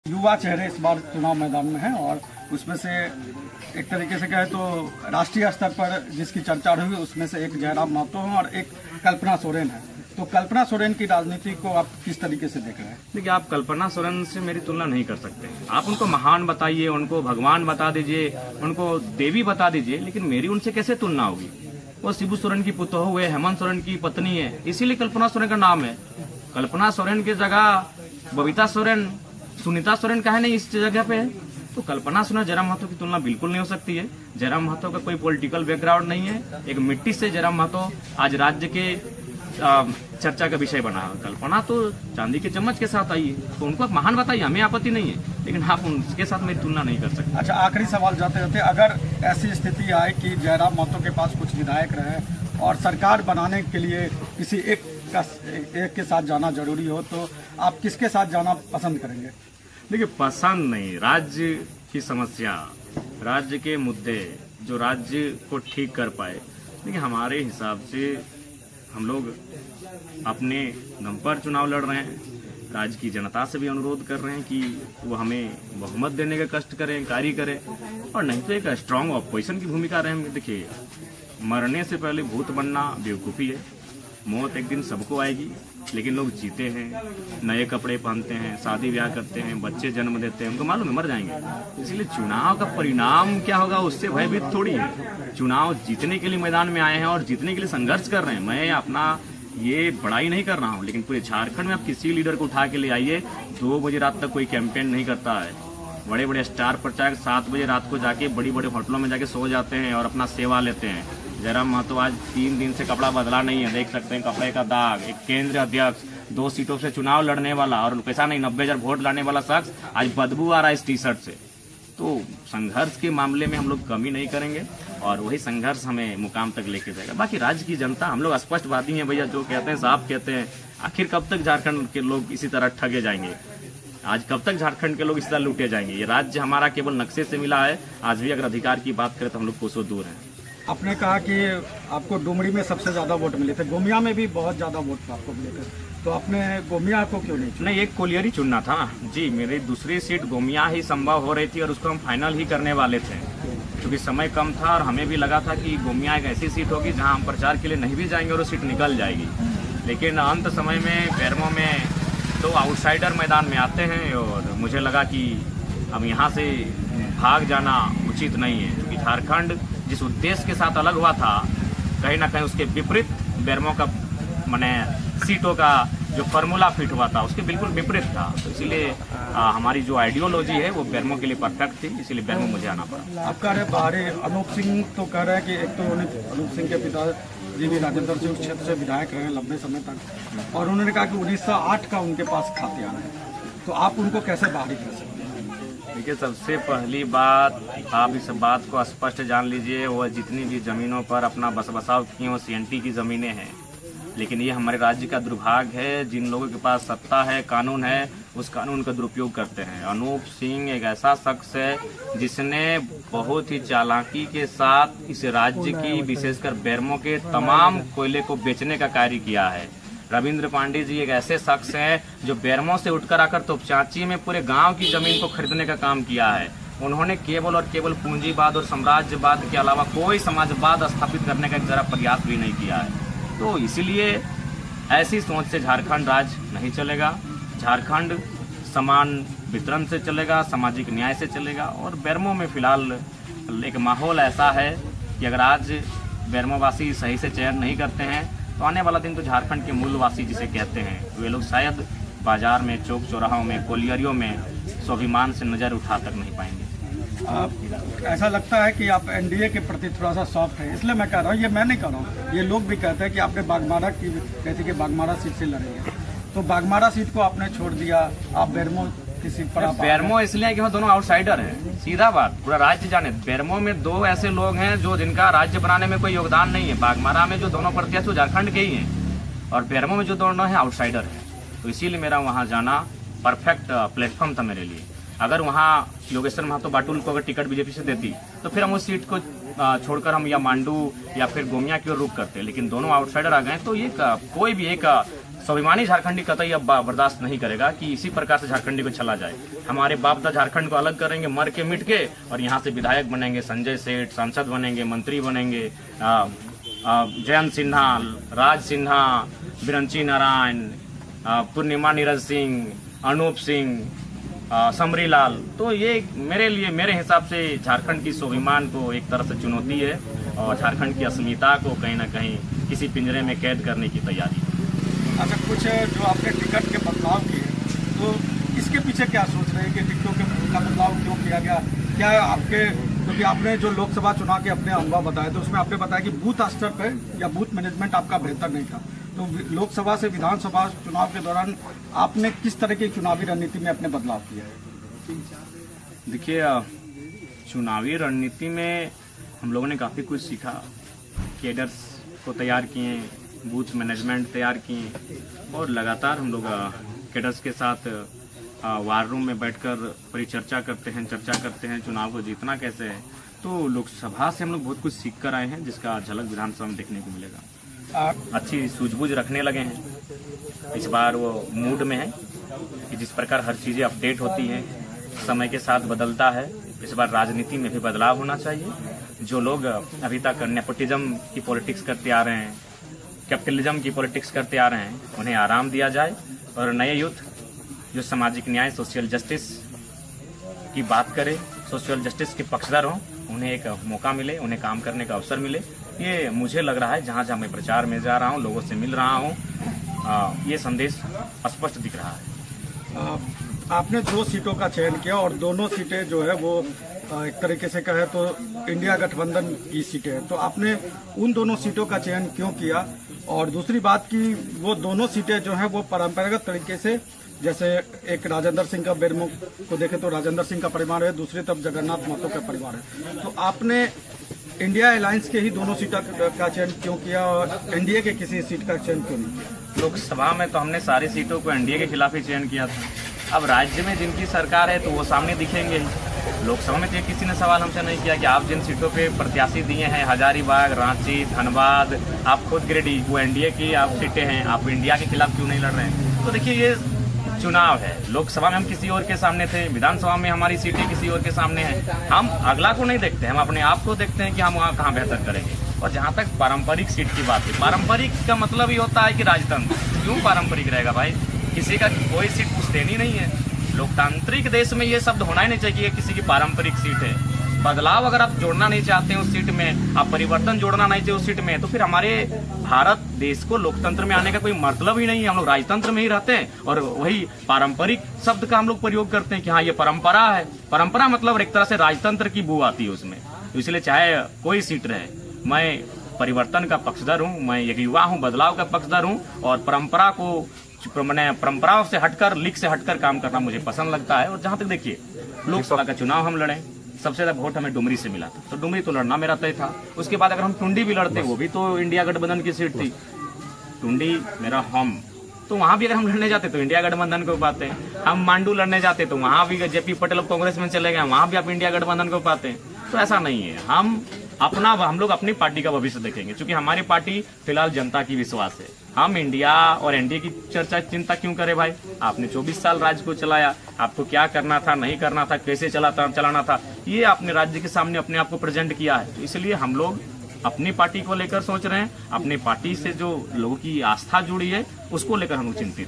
युवा चेहरे इस बार चुनाव मैदान में हैं और उसमें से एक तरीके से कहे तो राष्ट्रीय स्तर पर जिसकी चर्चा रही उसमें से एक जयराम महतो हैं और एक कल्पना सोरेन है। तो कल्पना सोरेन की राजनीति को आप किस तरीके से देख रहे हैं? देखिए, आप कल्पना सोरेन से मेरी तुलना नहीं कर सकते। आप उनको महान बताइए, उनको भगवान बता दीजिए, उनको देवी बता दीजिए, लेकिन मेरी उनसे कैसे तुलना होगी? वो शिबू सोरेन की पुतोहू है, हेमंत सोरेन की पत्नी है, इसीलिए कल्पना सोरेन का नाम है। कल्पना सोरेन की जगह बबीता सोरेन, सुनीता सोरेन काहे नहीं इस जगह पे है? तो कल्पना सोरेन जयराम महतो की तुलना बिल्कुल नहीं हो सकती है। जयराम महतो का कोई पॉलिटिकल बैकग्राउंड नहीं है। एक मिट्टी से जयराम महतो आज राज्य के चर्चा का विषय बना। कल्पना तो चांदी के चम्मच के साथ आई है, तो उनको महान बताइए, हमें आपत्ति नहीं है, लेकिन आप उनके साथ मेरी तुलना नहीं कर सकते। अच्छा, आखिरी सवाल जाते जाते, अगर ऐसी स्थिति आए कि जयराम महतो के पास कुछ विधायक रहे और सरकार बनाने के लिए किसी एक के साथ जाना जरूरी हो, तो आप किसके साथ जाना पसंद करेंगे? देखिए, पसंद नहीं, राज्य की समस्या, राज्य के मुद्दे जो राज्य को ठीक कर पाए। देखिए, हमारे हिसाब से हम लोग अपने दम पर चुनाव लड़ रहे हैं। राज्य की जनता से भी अनुरोध कर रहे हैं कि वो हमें बहुमत देने का कष्ट करें, कार्य करें, और नहीं तो एक स्ट्रांग ऑपोजिशन की भूमिका रहेंगे। देखिए, मरने से पहले भूत बनना बेवकूफ़ी है। मौत एक दिन सबको आएगी, लेकिन लोग जीते हैं, नए कपड़े पहनते हैं, शादी ब्याह करते हैं, बच्चे जन्म देते हैं, उनको मालूम है मर जाएंगे। इसलिए चुनाव का परिणाम क्या होगा उससे भयभीत थोड़ी है। चुनाव जीतने के लिए मैदान में आए हैं और जीतने के लिए संघर्ष कर रहे हैं। मैं अपना ये बड़ाई नहीं कर रहा हूँ, लेकिन पूरे झारखंड में आप किसी लीडर को उठा के ले आइए, 2 बजे रात तक कोई कैंपेन नहीं करता है। बड़े बड़े स्टार प्रचारक 7 बजे रात को जाके बड़ी बड़े होटलों में जाके सो जाते हैं और अपना सेवा लेते हैं। जयराम महतो आज 3 दिन से कपड़ा बदला नहीं है, देख सकते हैं कपड़े का दाग। एक केंद्रीय अध्यक्ष, 2 सीटों से चुनाव लड़ने वाला और पैसा नहीं 90,000 वोट लाने वाला शख्स आज बदबू आ रहा है इस टी शर्ट से। तो संघर्ष के मामले में हम लोग कमी नहीं करेंगे और वही संघर्ष हमें मुकाम तक लेके जाएगा। बाकी राज्य की जनता, हम लोग स्पष्टवादी हैं भैया, जो कहते हैं साफ कहते हैं। आखिर कब तक झारखंड के लोग इसी तरह ठगे जाएंगे? आज कब तक झारखंड के लोग इस तरह लूटे जाएंगे? ये राज्य हमारा केवल नक्शे से मिला है। आज भी अगर अधिकार की बात करें तो हम लोग कोसों दूर हैं। आपने कहा कि आपको डुमरी में सबसे ज़्यादा वोट मिले थे, गोमिया में भी बहुत ज़्यादा वोट आपको मिले थे, तो आपने गोमिया को क्यों नहीं चुना? नहीं, एक कोलियरी चुनना था ना जी। मेरी दूसरी सीट गोमिया ही संभव हो रही थी और उसको हम फाइनल ही करने वाले थे, क्योंकि समय कम था और हमें भी लगा था कि गोमिया एक ऐसी सीट होगी जहां हम प्रचार के लिए नहीं भी जाएंगे और वो सीट निकल जाएगी। लेकिन अंत समय में बेरमो में 2 आउटसाइडर मैदान में आते हैं और मुझे लगा कि अब यहाँ से भाग जाना उचित नहीं है, क्योंकि झारखंड जिस उद्देश्य के साथ अलग हुआ था, कहीं ना कहीं उसके विपरीत बेरमो का माने सीटों का जो फार्मूला फिट हुआ था उसके बिल्कुल विपरीत था। तो इसीलिए हमारी जो आइडियोलॉजी है वो बेरमो के लिए परफेक्ट थी, इसीलिए बेरमो मुझे आना पड़ा। आप कह रहे बाहरी अनूप सिंह तो कह रहे हैं कि एक तो अनूप सिंह के पिताजी भी राजेंद्र सिंह क्षेत्र से विधायक रहे लंबे समय तक, और उन्होंने कहा कि 1908 का उनके पास खातियान है, तो आप उनको कैसे बाहरी कर सकते हैं? देखिए, सबसे पहली बात, आप इस बात को स्पष्ट जान लीजिए, वो जितनी भी ज़मीनों पर अपना बसाव किए वो CNT की ज़मीनें हैं। लेकिन ये हमारे राज्य का दुर्भाग्य है, जिन लोगों के पास सत्ता है, कानून है, उस कानून का दुरुपयोग करते हैं। अनूप सिंह एक ऐसा शख्स है जिसने बहुत ही चालाकी के साथ इस राज्य की, विशेषकर बेरमो के तमाम कोयले को बेचने का कार्य किया है। रविंद्र पांडे जी एक ऐसे शख्स हैं जो बेरमो से उठकर आकर तोपचांची में पूरे गांव की जमीन को खरीदने का काम किया है। उन्होंने केवल और केवल पूंजीवाद और साम्राज्यवाद के अलावा कोई समाजवाद स्थापित करने का एक जरा प्रयास भी नहीं किया है। तो इसीलिए ऐसी सोच से झारखंड राज्य नहीं चलेगा। झारखंड समान वितरण से चलेगा, सामाजिक न्याय से चलेगा। और बेरमो में फिलहाल एक माहौल ऐसा है कि अगर आज बेरमोवासी सही से चयन नहीं करते हैं तो आने वाला दिन तो झारखंड के मूलवासी जिसे कहते हैं वे लोग शायद बाजार में, चौक चौराहों में, कोलियरियों में स्वाभिमान से नज़र उठा तक नहीं पाएंगे। ऐसा लगता है कि आप NDA के प्रति थोड़ा सा सॉफ्ट है, इसलिए मैं कह रहा हूँ, ये मैं नहीं कह रहा हूँ, ये लोग भी कहते हैं कि आपने बागमारा की कहती कि बागमारा सीट से लड़ेंगे, तो बागमारा सीट को आपने छोड़ दिया, आप बेरमो की सीट पर आप बेरमो इसलिए कि वो दोनों आउटसाइडर हैं, सीधा बात, पूरा राज्य जाने। बेरमो में 2 ऐसे लोग हैं जो जिनका राज्य बनाने में कोई योगदान नहीं है। बागमारा में जो दोनों प्रत्याशी झारखंड के ही हैं और बेरमो में जो दोनों हैं आउटसाइडर हैं। तो इसीलिए मेरा वहाँ जाना परफेक्ट प्लेटफॉर्म था मेरे लिए। अगर वहाँ योगेश्वर महतो बाटुल को अगर टिकट बीजेपी से देती तो फिर हम उस सीट को छोड़कर हम या मांडू या फिर गोमिया की ओर रुख करते, लेकिन दोनों आउटसाइडर आ गए तो ये कोई भी एक स्वाभिमानी झारखंडी कतई अब बर्दाश्त नहीं करेगा कि इसी प्रकार से झारखंडी को छला जाए। हमारे बाप दादा झारखंड को अलग करेंगे मर के मिट के, और यहाँ से विधायक बनेंगे, संजय सेठ सांसद बनेंगे, मंत्री बनेंगे, जयंत सिन्हा, राज सिन्हा, बिरंची नारायण, पूर्णिमा नीरज सिंह, अनूप सिंह, समरी लाल। तो ये मेरे हिसाब से झारखंड की स्वाभिमान को एक तरह से चुनौती है और झारखंड की अस्मिता को कहीं ना कहीं किसी पिंजरे में कैद करने की तैयारी है। अच्छा, कुछ जो आपने टिकट के बदलाव किए, तो इसके पीछे क्या सोच रहे हैं कि टिकटों का बदलाव क्यों किया गया? क्या आपके, क्योंकि आपने जो लोकसभा चुनाव के अपने अनुभव बताए तो उसमें आपने बताया कि बूथ स्तर पर या बूथ मैनेजमेंट आपका बेहतर नहीं था, तो लोकसभा से विधानसभा चुनाव के दौरान आपने किस तरह की चुनावी रणनीति में अपने बदलाव किया है? देखिए, चुनावी रणनीति में हम लोगों ने काफ़ी कुछ सीखा। कैडर्स को तैयार किए, बूथ मैनेजमेंट तैयार किए, और लगातार हम लोग कैडर्स के साथ वार रूम में बैठकर परिचर्चा करते हैं, चर्चा करते हैं चुनाव को जीतना कैसे है। तो लोकसभा से हम लोग बहुत कुछ सीख कर आए हैं, जिसका झलक विधानसभा में देखने को मिलेगा। अच्छी सूझबूझ रखने लगे हैं। इस बार वो मूड में है कि जिस प्रकार हर चीज़ें अपडेट होती हैं, समय के साथ बदलता है, इस बार राजनीति में भी बदलाव होना चाहिए। जो लोग अभी तक नेपोटिज्म की पॉलिटिक्स करते आ रहे हैं, कैपिटलिज्म की पॉलिटिक्स करते आ रहे हैं, उन्हें आराम दिया जाए, और नए यूथ जो सामाजिक न्याय, सोशल जस्टिस की बात करे, सोशल जस्टिस के पक्षधर हों, उन्हें एक मौका मिले, उन्हें काम करने का अवसर मिले। ये मुझे लग रहा है, जहाँ जहाँ मैं प्रचार में जा रहा हूँ, लोगों से मिल रहा हूँ, ये संदेश स्पष्ट दिख रहा है। आपने 2 सीटों का चयन किया और दोनों सीटें जो है वो एक तरीके से कहे तो इंडिया गठबंधन की सीटें हैं, तो आपने उन दोनों सीटों का चयन क्यों किया? और दूसरी बात कि वो दोनों सीटें जो हैं वो परंपरागत तरीके से, जैसे एक राजेंद्र सिंह का बेरमुख को देखें तो राजेंद्र सिंह का परिवार है, दूसरी तरफ जगन्नाथ महतो का परिवार है, तो आपने इंडिया अलायंस के ही दोनों सीटों का चयन क्यों किया और एनडीए के किसी सीट का चयन क्यों नहीं किया? लोकसभा में तो हमने सारी सीटों को एनडीए के खिलाफ ही चयन किया था। अब राज्य में जिनकी सरकार है तो वो सामने दिखेंगे ही। लोकसभा में तो किसी ने सवाल हमसे नहीं किया कि आप जिन सीटों पे प्रत्याशी दिए हैं, हजारीबाग, रांची, धनबाद, आप खुद गिरिडीह, वो एनडीए की आप सीटें हैं, आप इंडिया के खिलाफ क्यों नहीं लड़ रहे हैं? तो देखिए, ये चुनाव है। लोकसभा में हम किसी और के सामने थे, विधानसभा में हमारी सीटें किसी और के सामने हैं। हम अगला को नहीं देखते, हम अपने आप को देखते हैं कि हम वहाँ कहाँ बेहतर करेंगे। और जहाँ तक पारंपरिक सीट की बात है, पारंपरिक का मतलब ही होता है कि राजतंत्र। क्यों पारंपरिक रहेगा भाई? किसी का कोई सीट पुश्तैनी नहीं है। लोकतांत्रिक देश में ये शब्द होना ही नहीं चाहिए कि किसी की पारंपरिक सीट है। बदलाव अगर आप जोड़ना नहीं चाहते हैं उस सीट में, आप परिवर्तन जोड़ना नहीं चाहिए उस सीट में, तो फिर हमारे भारत देश को लोकतंत्र में आने का कोई मतलब ही नहीं है। हम लोग राजतंत्र में ही रहते हैं और वही पारंपरिक शब्द का हम लोग प्रयोग करते हैं कि हाँ ये परंपरा है। परंपरा मतलब एक तरह से राजतंत्र की बू आती है उसमें। तो इसलिए चाहे कोई सीट रहे, मैं परिवर्तन का पक्षधर हूँ, मैं एक युवा हूँ, बदलाव का पक्षधर हूँ, और परंपराओं से हटकर, लीक से हटकर काम करना मुझे पसंद लगता है। और जहाँ तक देखिए, लोकसभा का चुनाव हम लड़े, सबसे ज्यादा वोट हमें डुमरी से मिला था, तो डुमरी तो लड़ना मेरा तय था। उसके बाद अगर हम टुंडी भी लड़ते, वो भी तो इंडिया गठबंधन की सीट थी, टुंडी मेरा हम, तो वहां भी अगर हम लड़ने जाते तो इंडिया गठबंधन को पाते। हम मांडू लड़ने जाते तो वहां भी जेपी पटेल कांग्रेस में चले गए, वहां भी आप इंडिया गठबंधन को पाते। तो ऐसा नहीं है, हम लोग अपनी पार्टी का भविष्य देखेंगे, क्योंकि हमारी पार्टी फिलहाल जनता की विश्वास है। हम इंडिया और एनडीए की चिंता क्यों करें भाई? आपने 24 साल राज्य को चलाया, आपको क्या करना था, नहीं करना था, कैसे चलाना था, ये आपने राज्य के सामने अपने आप को प्रेजेंट किया है। तो इसलिए हम लोग अपनी पार्टी को लेकर सोच रहे हैं, अपनी पार्टी से जो लोगों की आस्था जुड़ी है उसको लेकर हम लोग चिंतित हैं।